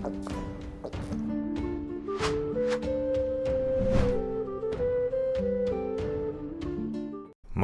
Moin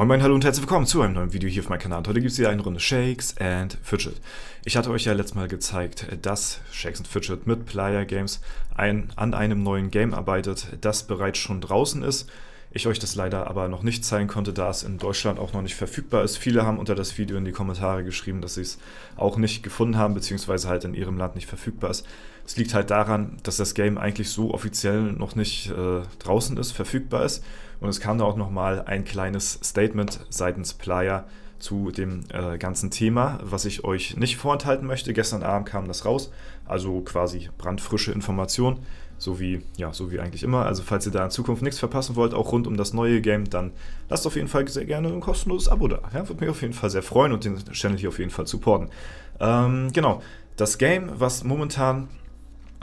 Moin, hallo und herzlich willkommen zu einem neuen Video hier auf meinem Kanal. Heute gibt es hier eine Runde Shakes and Fidget. Ich hatte euch ja letztes Mal gezeigt, dass Shakes and Fidget mit Playa Games an einem neuen Game arbeitet, das bereits schon draußen ist. Ich euch das leider aber noch nicht zeigen konnte, da es in Deutschland auch noch nicht verfügbar ist. Viele haben unter das Video in die Kommentare geschrieben, dass sie es auch nicht gefunden haben, beziehungsweise halt in ihrem Land nicht verfügbar ist. Es liegt halt daran, dass das Game eigentlich so offiziell noch nicht draußen ist, verfügbar ist. Und es kam da auch nochmal ein kleines Statement seitens Playa zu dem ganzen Thema, was ich euch nicht vorenthalten möchte. Gestern Abend kam das raus, also quasi brandfrische Information, so wie eigentlich immer. Also falls ihr da in Zukunft nichts verpassen wollt, auch rund um das neue Game, dann lasst auf jeden Fall sehr gerne ein kostenloses Abo da. Ja, würde mich auf jeden Fall sehr freuen und den Channel hier auf jeden Fall supporten. Genau, das Game, was momentan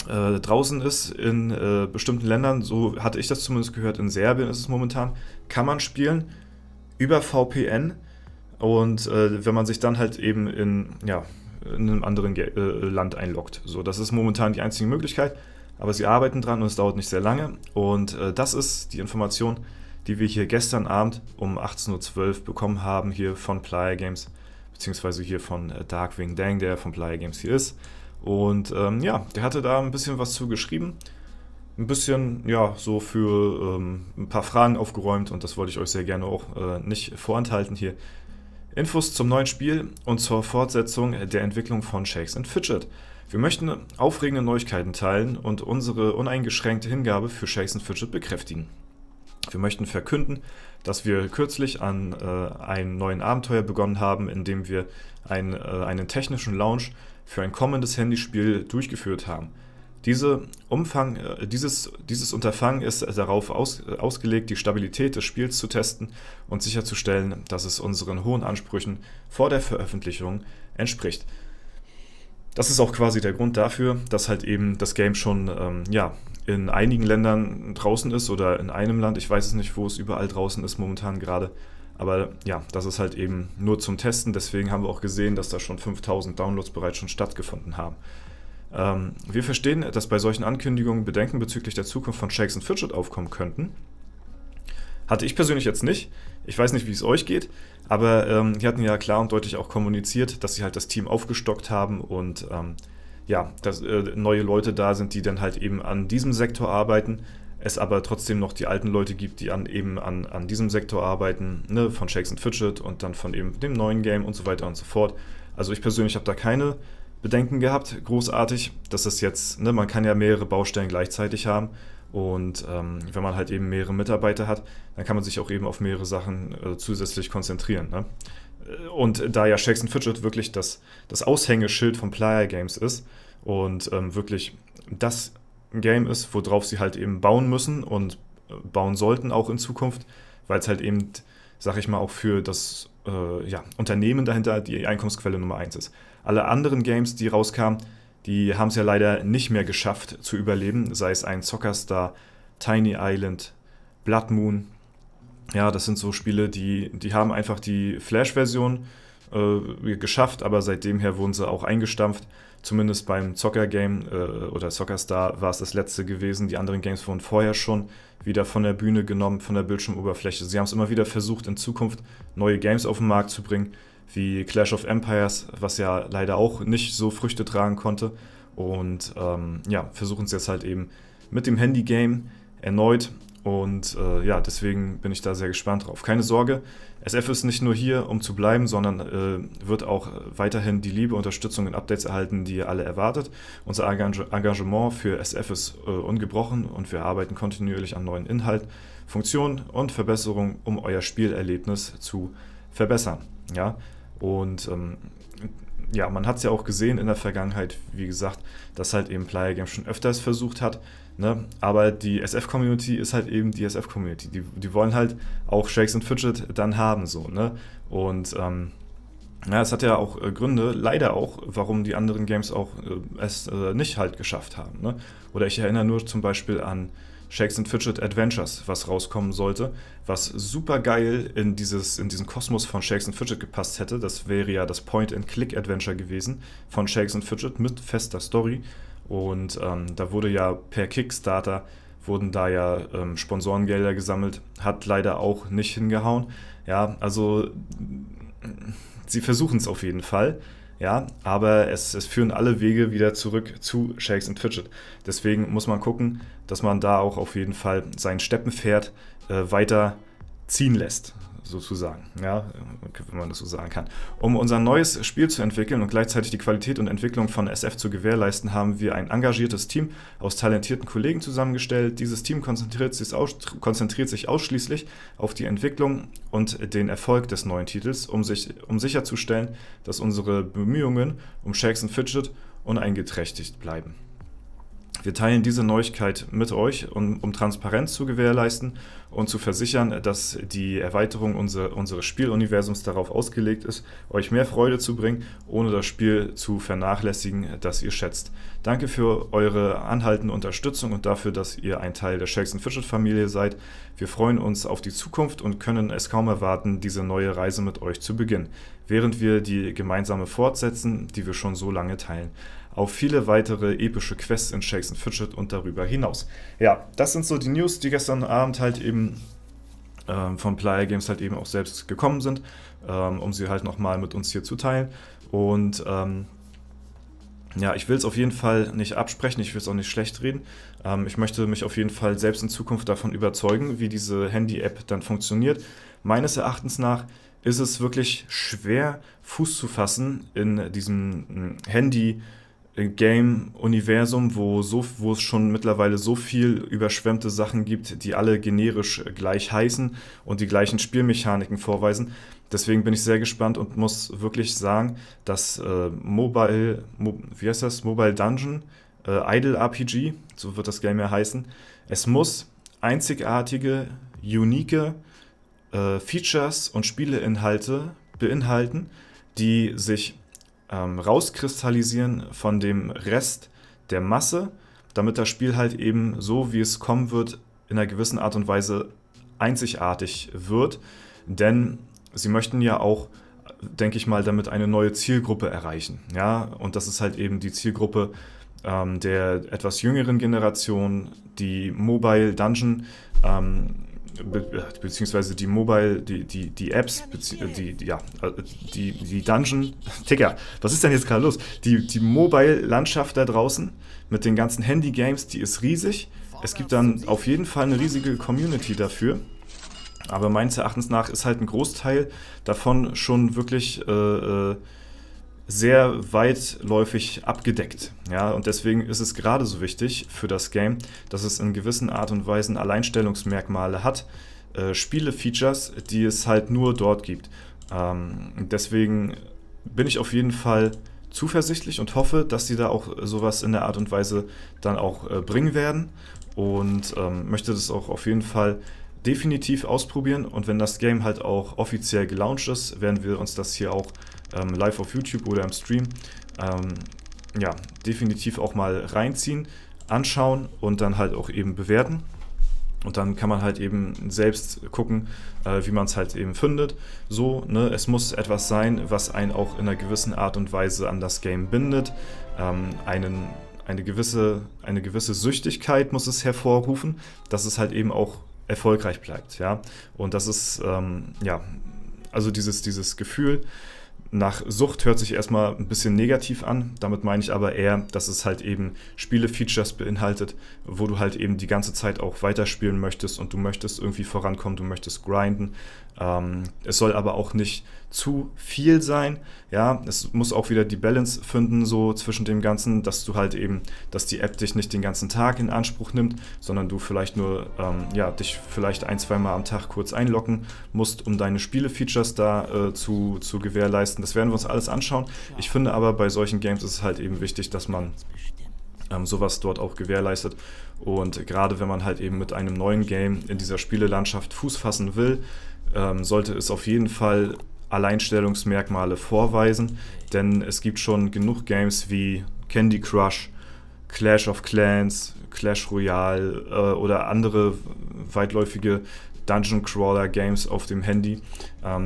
draußen ist in bestimmten Ländern, so hatte ich das zumindest gehört, in Serbien ist es momentan, kann man spielen über VPN und wenn man sich dann halt eben in einem anderen Land einloggt. So, das ist momentan die einzige Möglichkeit, aber sie arbeiten dran und es dauert nicht sehr lange und das ist die Information, die wir hier gestern Abend um 18:12 Uhr bekommen haben, hier von Playa Games, beziehungsweise hier von Darkwing Dang, der von Playa Games hier ist. Und der hatte da ein bisschen was zu geschrieben, ein bisschen, so für ein paar Fragen aufgeräumt und das wollte ich euch sehr gerne auch nicht vorenthalten hier. Infos zum neuen Spiel und zur Fortsetzung der Entwicklung von Shakes and Fidget. Wir möchten aufregende Neuigkeiten teilen und unsere uneingeschränkte Hingabe für Shakes and Fidget bekräftigen. Wir möchten verkünden, dass wir kürzlich an einem neuen Abenteuer begonnen haben, in dem wir einen technischen Launch für ein kommendes Handyspiel durchgeführt haben. Dieses Unterfangen ist darauf ausgelegt, die Stabilität des Spiels zu testen und sicherzustellen, dass es unseren hohen Ansprüchen vor der Veröffentlichung entspricht. Das ist auch quasi der Grund dafür, dass halt eben das Game schon in einigen Ländern draußen ist oder in einem Land. Ich weiß es nicht, wo es überall draußen ist momentan gerade. Aber ja, das ist halt eben nur zum Testen. Deswegen haben wir auch gesehen, dass da schon 5000 Downloads bereits schon stattgefunden haben. Wir verstehen, dass bei solchen Ankündigungen Bedenken bezüglich der Zukunft von Shakes and Fidget aufkommen könnten. Hatte ich persönlich jetzt nicht. Ich weiß nicht, wie es euch geht, aber die hatten ja klar und deutlich auch kommuniziert, dass sie halt das Team aufgestockt haben und dass neue Leute da sind, die dann halt eben an diesem Sektor arbeiten. Es aber trotzdem noch die alten Leute gibt, die an diesem Sektor arbeiten, ne, von Shakes and Fidget und dann von eben dem neuen Game und so weiter und so fort. Also ich persönlich habe da keine Bedenken gehabt, großartig, dass es jetzt, ne, man kann ja mehrere Baustellen gleichzeitig haben und wenn man halt eben mehrere Mitarbeiter hat, dann kann man sich auch eben auf mehrere Sachen zusätzlich konzentrieren. Ne? Und da ja Shakes and Fidget wirklich das Aushängeschild von Playa Games ist und wirklich das Game ist, worauf sie halt eben bauen müssen und bauen sollten auch in Zukunft, weil es halt eben, sag ich mal, auch für das Unternehmen dahinter die Einkommensquelle Nummer 1 ist. Alle anderen Games, die rauskamen, die haben es ja leider nicht mehr geschafft zu überleben, sei es ein Soccer Star, Tiny Island, Blood Moon. Ja, das sind so Spiele, die haben einfach die Flash-Version geschafft, aber seitdem her wurden sie auch eingestampft. Zumindest beim Zocker-Game oder Soccer Star war es das letzte gewesen. Die anderen Games wurden vorher schon wieder von der Bühne genommen, von der Bildschirmoberfläche. Sie haben es immer wieder versucht, in Zukunft neue Games auf den Markt zu bringen, wie Clash of Empires, was ja leider auch nicht so Früchte tragen konnte. Und versuchen es jetzt halt eben mit dem Handy-Game erneut. Und deswegen bin ich da sehr gespannt drauf. Keine Sorge, SF ist nicht nur hier, um zu bleiben, sondern wird auch weiterhin die Liebe, Unterstützung und Updates erhalten, die ihr alle erwartet. Unser Engagement für SF ist ungebrochen und wir arbeiten kontinuierlich an neuen Inhalt, Funktionen und Verbesserungen, um euer Spielerlebnis zu verbessern. Ja? Und man hat es ja auch gesehen in der Vergangenheit, wie gesagt, dass halt eben Playa Games schon öfters versucht hat, ne? Aber die SF-Community ist halt eben die SF-Community. Die wollen halt auch Shakes and Fidget dann haben, so, ne? Und es hat ja auch Gründe, leider auch, warum die anderen Games auch es nicht halt geschafft haben, ne? Oder ich erinnere nur zum Beispiel an Shakes and Fidget Adventures, was rauskommen sollte, was super geil in diesen Kosmos von Shakes and Fidget gepasst hätte. Das wäre ja das Point-and-Click-Adventure gewesen von Shakes and Fidget mit fester Story. Und da wurde ja per Kickstarter wurden da ja Sponsorengelder gesammelt, hat leider auch nicht hingehauen. Ja, also sie versuchen es auf jeden Fall, ja, aber es führen alle Wege wieder zurück zu Shakes and Fidget. Deswegen muss man gucken, dass man da auch auf jeden Fall sein Steppenpferd weiter ziehen lässt, sozusagen, ja, wenn man das so sagen kann. Um unser neues Spiel zu entwickeln und gleichzeitig die Qualität und Entwicklung von SF zu gewährleisten, haben wir ein engagiertes Team aus talentierten Kollegen zusammengestellt. Dieses Team konzentriert sich ausschließlich auf die Entwicklung und den Erfolg des neuen Titels, um sicherzustellen, dass unsere Bemühungen um Shakes and Fidget uneingeträchtigt bleiben. Wir teilen diese Neuigkeit mit euch, um Transparenz zu gewährleisten und zu versichern, dass die Erweiterung unseres Spieluniversums darauf ausgelegt ist, euch mehr Freude zu bringen, ohne das Spiel zu vernachlässigen, das ihr schätzt. Danke für eure anhaltende Unterstützung und dafür, dass ihr ein Teil der Shakes and Fidget Familie seid. Wir freuen uns auf die Zukunft und können es kaum erwarten, diese neue Reise mit euch zu beginnen, während wir die gemeinsame fortsetzen, die wir schon so lange teilen. Auf viele weitere epische Quests in Shakes and Fidget und darüber hinaus. Ja, das sind so die News, die gestern Abend halt eben von Playa Games halt eben auch selbst gekommen sind, um sie halt nochmal mit uns hier zu teilen. Und ja, ich will es auf jeden Fall nicht absprechen, ich will es auch nicht schlecht reden. Ich möchte mich auf jeden Fall selbst in Zukunft davon überzeugen, wie diese Handy-App dann funktioniert. Meines Erachtens nach ist es wirklich schwer, Fuß zu fassen in diesem Game-Universum, wo es schon mittlerweile so viel überschwemmte Sachen gibt, die alle generisch gleich heißen und die gleichen Spielmechaniken vorweisen. Deswegen bin ich sehr gespannt und muss wirklich sagen, dass Mobile Dungeon, Idle RPG, so wird das Game ja heißen, es muss einzigartige, unique Features und Spieleinhalte beinhalten, die sich rauskristallisieren von dem Rest der Masse, damit das Spiel halt eben so, wie es kommen wird, in einer gewissen Art und Weise einzigartig wird. Denn sie möchten ja auch, denke ich mal, damit eine neue Zielgruppe erreichen. Ja? Und das ist halt eben die Zielgruppe der etwas jüngeren Generation, die Mobile Dungeon beziehungsweise die Apps, die Dungeon, Digga, was ist denn jetzt gerade los? Die Mobile-Landschaft da draußen mit den ganzen Handy-Games, die ist riesig. Es gibt dann auf jeden Fall eine riesige Community dafür. Aber meines Erachtens nach ist halt ein Großteil davon schon wirklich sehr weitläufig abgedeckt. Ja? Und deswegen ist es gerade so wichtig für das Game, dass es in gewissen Art und Weisen Alleinstellungsmerkmale hat, Spiele-Features, die es halt nur dort gibt. Deswegen bin ich auf jeden Fall zuversichtlich und hoffe, dass sie da auch sowas in der Art und Weise dann auch bringen werden und möchte das auch auf jeden Fall definitiv ausprobieren. Und wenn das Game halt auch offiziell gelauncht ist, werden wir uns das hier auch live auf YouTube oder im Stream definitiv auch mal reinziehen, anschauen und dann halt auch eben bewerten. Und dann kann man halt eben selbst gucken, wie man es halt eben findet. So, ne, es muss etwas sein, was einen auch in einer gewissen Art und Weise an das Game bindet. Eine gewisse Süchtigkeit muss es hervorrufen, dass es halt eben auch erfolgreich bleibt. Ja? Und das ist, also dieses Gefühl nach Sucht hört sich erstmal ein bisschen negativ an. Damit meine ich aber eher, dass es halt eben Spiele-Features beinhaltet, wo du halt eben die ganze Zeit auch weiterspielen möchtest und du möchtest irgendwie vorankommen, du möchtest grinden. Es soll aber auch nicht zu viel sein. Ja, es muss auch wieder die Balance finden, so zwischen dem Ganzen, dass du halt eben, dass die App dich nicht den ganzen Tag in Anspruch nimmt, sondern du vielleicht nur, dich vielleicht 1-2 Mal am Tag kurz einloggen musst, um deine Spiele-Features da zu gewährleisten. Das werden wir uns alles anschauen. Ich finde aber, bei solchen Games ist es halt eben wichtig, dass man sowas dort auch gewährleistet. Und gerade wenn man halt eben mit einem neuen Game in dieser Spielelandschaft Fuß fassen will, sollte es auf jeden Fall Alleinstellungsmerkmale vorweisen, denn es gibt schon genug Games wie Candy Crush, Clash of Clans, Clash Royale oder andere weitläufige Dungeon Crawler Games auf dem Handy.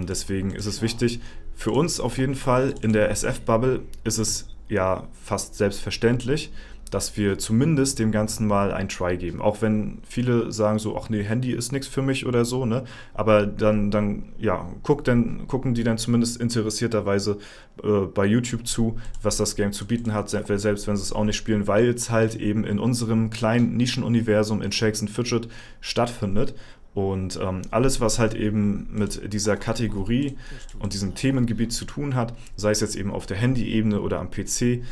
Deswegen ist es wichtig, für uns auf jeden Fall in der SF-Bubble ist es ja fast selbstverständlich, dass wir zumindest dem Ganzen mal ein Try geben. Auch wenn viele sagen so, ach nee, Handy ist nichts für mich oder so, ne? Aber dann gucken die dann zumindest interessierterweise bei YouTube zu, was das Game zu bieten hat, selbst wenn sie es auch nicht spielen, weil es halt eben in unserem kleinen Nischenuniversum in Shakes and Fidget stattfindet. Und alles, was halt eben mit dieser Kategorie und diesem Themengebiet zu tun hat, sei es jetzt eben auf der Handy-Ebene oder am PC,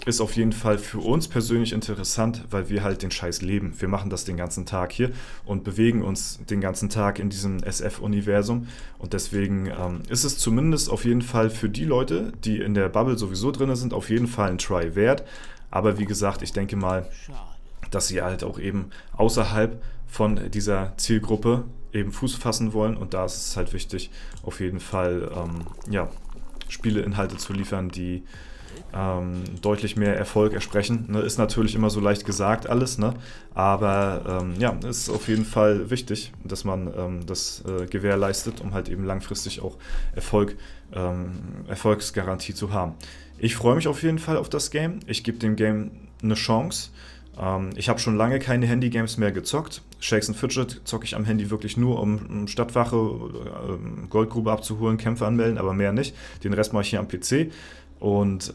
ist auf jeden Fall für uns persönlich interessant, weil wir halt den Scheiß leben. Wir machen das den ganzen Tag hier und bewegen uns den ganzen Tag in diesem SF-Universum. Und deswegen ist es zumindest auf jeden Fall für die Leute, die in der Bubble sowieso drin sind, auf jeden Fall ein Try wert. Aber wie gesagt, ich denke mal, dass sie halt auch eben außerhalb von dieser Zielgruppe eben Fuß fassen wollen. Und da ist es halt wichtig, auf jeden Fall Spieleinhalte zu liefern, die deutlich mehr Erfolg ersprechen. Ne, ist natürlich immer so leicht gesagt alles, ne? Aber ist auf jeden Fall wichtig, dass man das gewährleistet, um halt eben langfristig auch Erfolgsgarantie zu haben. Ich freue mich auf jeden Fall auf das Game. Ich gebe dem Game eine Chance. Ich habe schon lange keine Handy-Games mehr gezockt. Shakes and Fidget zocke ich am Handy wirklich nur, um Stadtwache oder Goldgrube abzuholen, Kämpfe anmelden, aber mehr nicht. Den Rest mache ich hier am PC. Und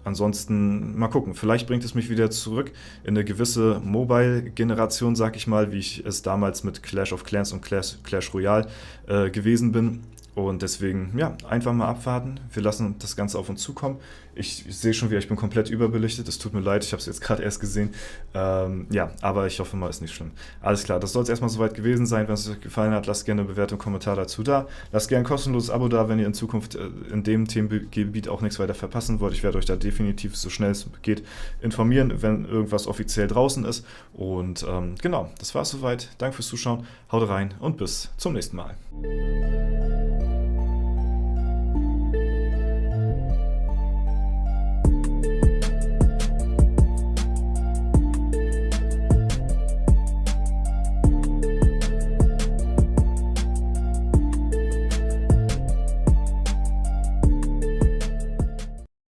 ansonsten mal gucken. Vielleicht bringt es mich wieder zurück in eine gewisse Mobile-Generation, sag ich mal, wie ich es damals mit Clash of Clans und Clash Royale gewesen bin. Und deswegen, einfach mal abwarten. Wir lassen das Ganze auf uns zukommen. Ich sehe schon wieder, ich bin komplett überbelichtet. Es tut mir leid, ich habe es jetzt gerade erst gesehen. Aber ich hoffe mal, ist nicht schlimm. Alles klar, das soll es erstmal soweit gewesen sein. Wenn es euch gefallen hat, lasst gerne eine Bewertung, Kommentar dazu da. Lasst gerne ein kostenloses Abo da, wenn ihr in Zukunft in dem Themengebiet auch nichts weiter verpassen wollt. Ich werde euch da definitiv so schnell es geht informieren, wenn irgendwas offiziell draußen ist. Und das war's soweit. Danke fürs Zuschauen. Haut rein und bis zum nächsten Mal.